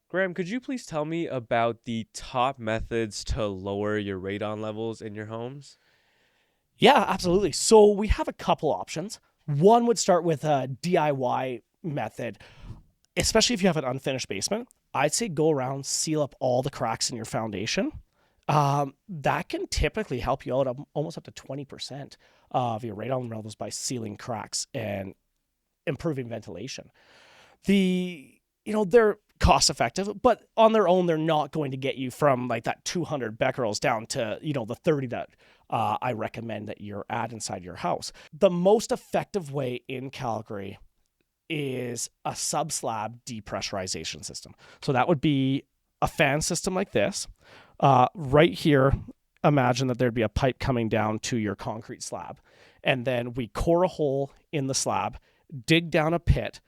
Graham, could you please tell me about the top methods to lower your radon levels in your homes? Yeah, absolutely. So we have a couple options. One would start with a DIY method, especially if you have an unfinished basement. I'd say go around, seal up all the cracks in your foundation. That can typically help you out almost up to 20% of your radon levels by sealing cracks and improving ventilation. They're cost effective, but on their own, they're not going to get you from like that 200 becquerels down to, the 30 that I recommend that you're at inside your house. The most effective way in Calgary is a sub-slab depressurization system. So that would be a fan system like this. Right here, imagine that there'd be a pipe coming down to your concrete slab. And then we core a hole in the slab, dig down a pit,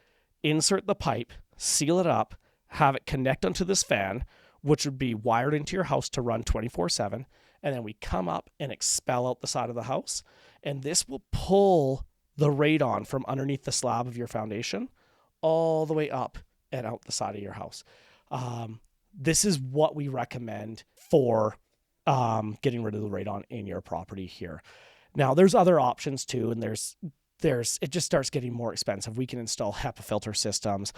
insert the pipe, seal it up, have it connect onto this fan, which would be wired into your house to run 24/7. And then we come up and expel out the side of the house. And this will pull the radon from underneath the slab of your foundation all the way up and out the side of your house. This is what we recommend for getting rid of the radon in your property here. Now, there's other options too, and there's it just starts getting more expensive. We can install HEPA filter systems,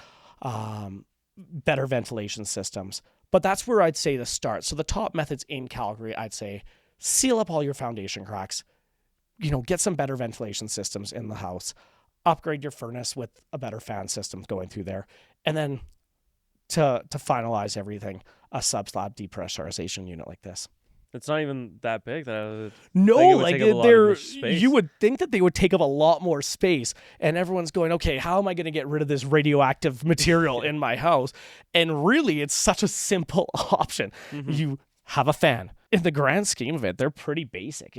better ventilation systems, but that's where I'd say to start. So the top methods in Calgary, I'd say seal up all your foundation cracks, get some better ventilation systems in the house, upgrade your furnace with a better fan system going through there, and then to finalize everything, a sub-slab depressurization unit like this. It's not even that big. No, think it would like take up a lot of space. you would think that they would take up a lot more space, and everyone's going, okay, how am I going to get rid of this radioactive material in my house? And really, it's such a simple option. You have a fan. In the grand scheme of it, they're pretty basic.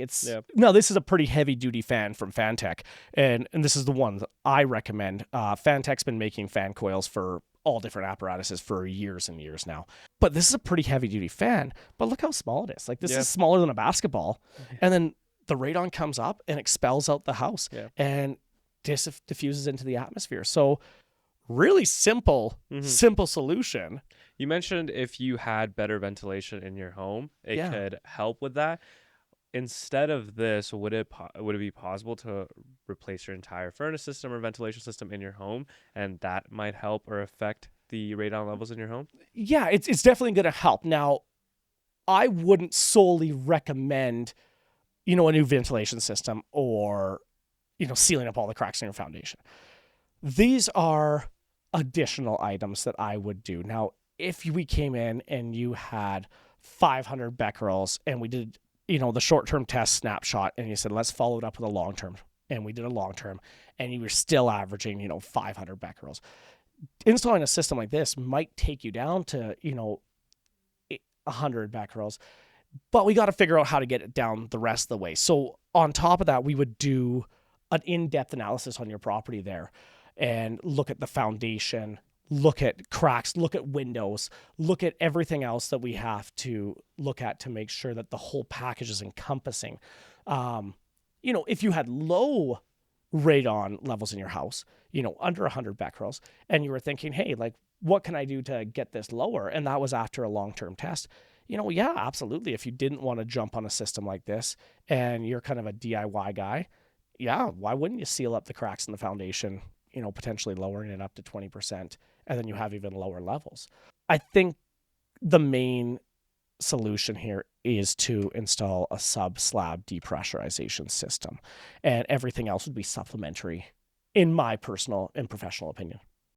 Now, this is a pretty heavy duty fan from Fantech, and this is the one that I recommend. Fantech's been making fan coils for all different apparatuses for years and years now. But this is a pretty heavy duty fan, but look how small it is. Like, this is smaller than a basketball. And then the radon comes up and expels out the house and diffuses into the atmosphere. So really simple solution. You mentioned if you had better ventilation in your home, it could help with that. Instead of this, would it be possible to replace your entire furnace system or ventilation system in your home, and that might help or affect the radon levels in your home? Yeah, it's definitely going to help. Now, I wouldn't solely recommend, a new ventilation system or, sealing up all the cracks in your foundation. These are additional items that I would do. Now, if we came in and you had 500 becquerels and we did the short-term test snapshot, and you said, let's follow it up with a long-term, and we did a long-term, and you were still averaging, 500 becquerels. Installing a system like this might take you down to, 100 becquerels, but we got to figure out how to get it down the rest of the way. So on top of that, we would do an in-depth analysis on your property there and look at the foundation, look at cracks, look at windows, look at everything else that we have to look at to make sure that the whole package is encompassing. If you had low radon levels in your house, under 100 becquerels, and you were thinking, hey, like, what can I do to get this lower? And that was after a long-term test. Yeah, absolutely. If you didn't want to jump on a system like this and you're kind of a DIY guy, yeah, why wouldn't you seal up the cracks in the foundation, potentially lowering it up to 20%, and then you have even lower levels. I think the main solution here is to install a sub-slab depressurization system, and everything else would be supplementary, in my personal and professional opinion.